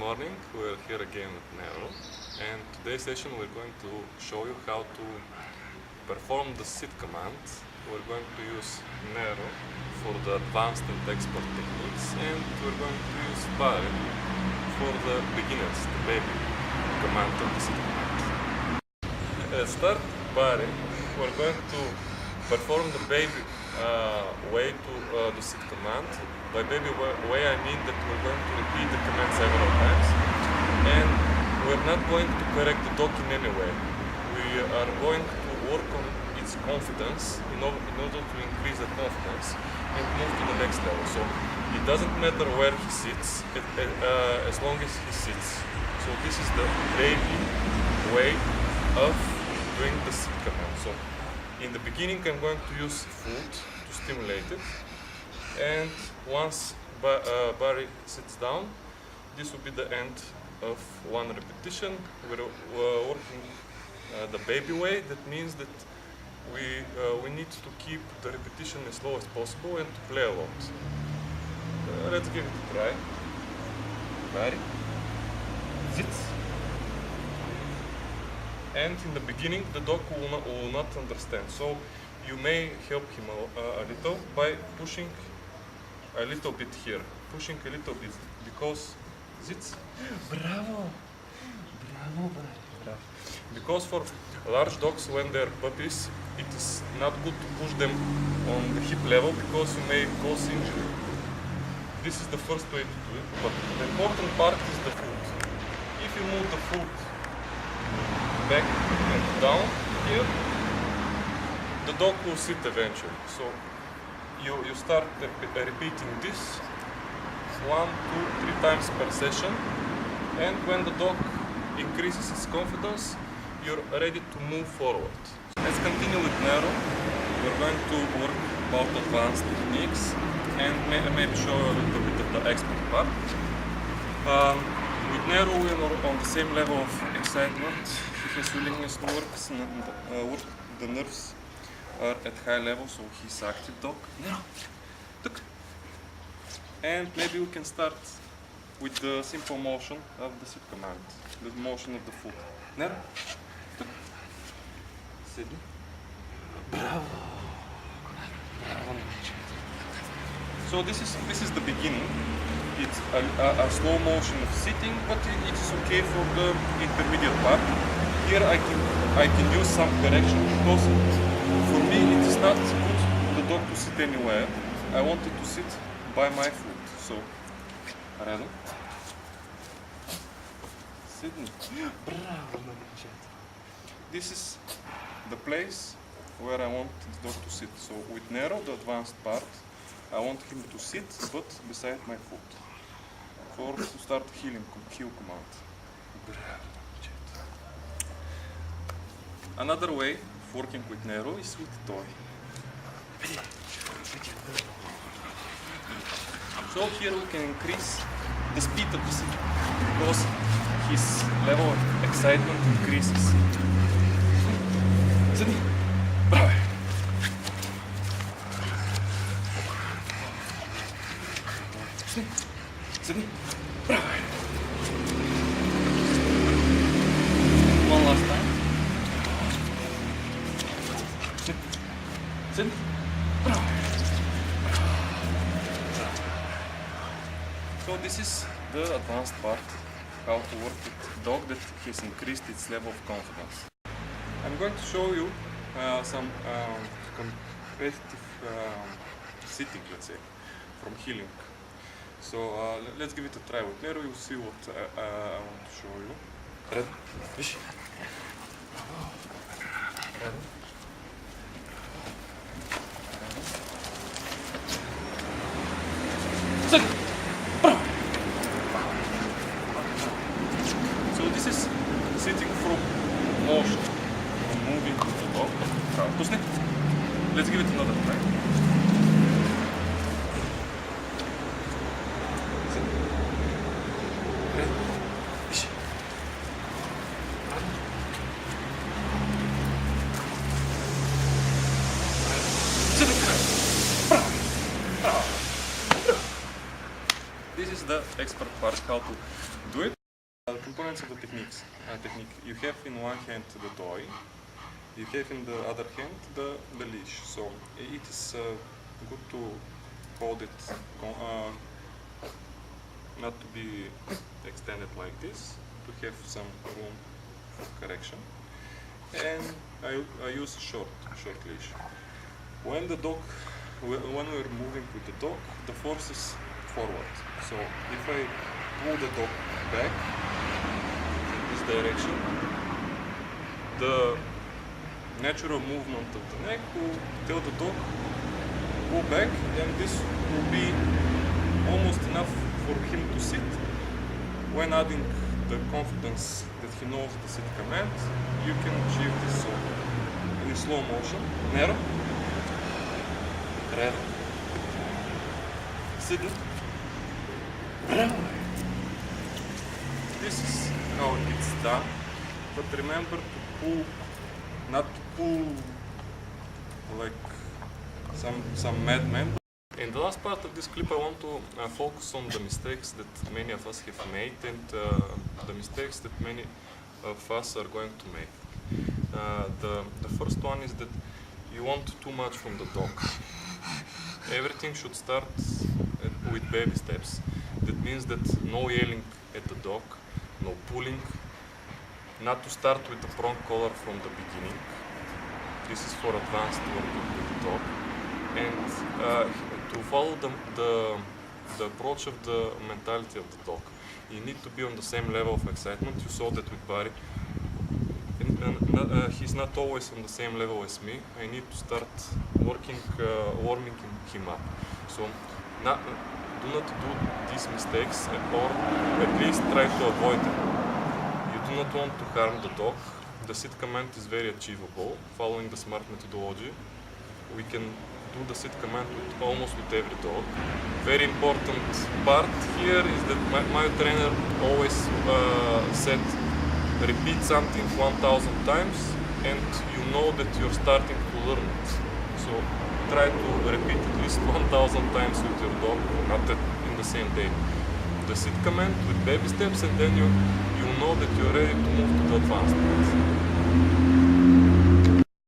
morning, we're here again with Nero, and today's session we're going to show you how to perform the sit command. We're going to use Nero for the advanced and expert techniques, and we're going to use Barry for the beginners, the baby command of the sit command. Let's start Barry. We're going to perform the baby way to the sit command. By baby way I mean that we're going to repeat the command several times, and we're not going to correct the dog in any way. We are going to work on its confidence in order to increase the confidence and move to the next level. So it doesn't matter where he sits as long as he sits. So this is the baby way of doing the sit command. So in the beginning I'm going to use foot to stimulate it, and once Barry sits down, this will be the end of one repetition. We're working the baby way. That means that we need to keep the repetition as low as possible and to play a lot. Let's give it a try. Barry sits. And in the beginning the dog will not understand, so you may help him a little by pushing a little bit here, pushing a little bit, because sits. Bravo! Bravo, bravo. Because for large dogs, when they're puppies, it is not good to push them on the hip level because you may cause injury. This is the first way to do it, but the important part is the foot. If you move the foot back and down here, the dog will sit eventually. So you start repeating this 1, 2, 3 times per session, and when the dog increases its confidence, you're ready to move forward. Let's continue with Nero. We're going to work about advanced techniques and maybe show a little bit of the expert part. With Nero we're on the same level of excitement. He has willingness to work, the nerves are at high level, so he's active dog. Nero, look. And maybe we can start with the simple motion of the sit command, the motion of the foot. Nero, look. Sydney. Bravo! So this is the beginning. It's a slow motion of sitting, but it is okay for the intermediate part. Here I can use some correction because for me it is not good the dog to sit anywhere. I want it to sit by my foot. So, ready? Sydney. Bravo! This is the place where I want the dog to sit. So with Nero, the advanced part, I want him to sit but beside my foot. For to start heel command. Another way of working with Nero is with toy. So here we can increase the speed of the sit because his level of excitement increases. Sydney, bravo! Sydney, bravo! One last time. Sydney, bravo! So this is the advanced part, how to work with dog that has increased its level of confidence. I'm going to show you some competitive sitting, let's say, from healing. So let's give it a try with Nero. You'll see what I want to show you. Ready? Vish. Ready? Sit. So this is sitting from motion, from moving the dog. Let's give it another try. This is the expert part, how to do it. depends on the technique. You have in one hand the toy, you have in the other hand the leash. So it is good to hold it not to be extended like this, to have some room for correction. And I use short leash. When we're moving with the dog, the force is forward. So if I pull the dog back in this direction, the natural movement of the neck will tell the dog go back, and this will be almost enough for him to sit. When adding the confidence that he knows the sit command, you can achieve this. So in slow motion, Nero, Rero, Sidney, Bravo! this is how it's done, but remember to pull, not to pull like some madman. In the last part of this clip, I want to focus on the mistakes that many of us have made and the mistakes that many of us are going to make. The first one is that you want too much from the dog. Everything should start with baby steps. That means that no yelling at the dog, no pulling, not to start with the prong collar from the beginning. This is for advanced working with the dog. And to follow the approach of the mentality of the dog. You need to be on the same level of excitement. You saw that with Barry. He's not always on the same level as me. I need to start warming him up. So do not do these mistakes, or at least try to avoid them. You do not want to harm the dog. The sit command is very achievable. Following the SMART methodology, we can do the sit command almost with every dog. Very important part here is that my trainer always said, repeat something 1,000 times and you know that you're starting to learn it. So try to repeat at least 1,000 times with your dog, not in the same day. The sit command with baby steps, and then you know that you're ready to move to the advanced ones.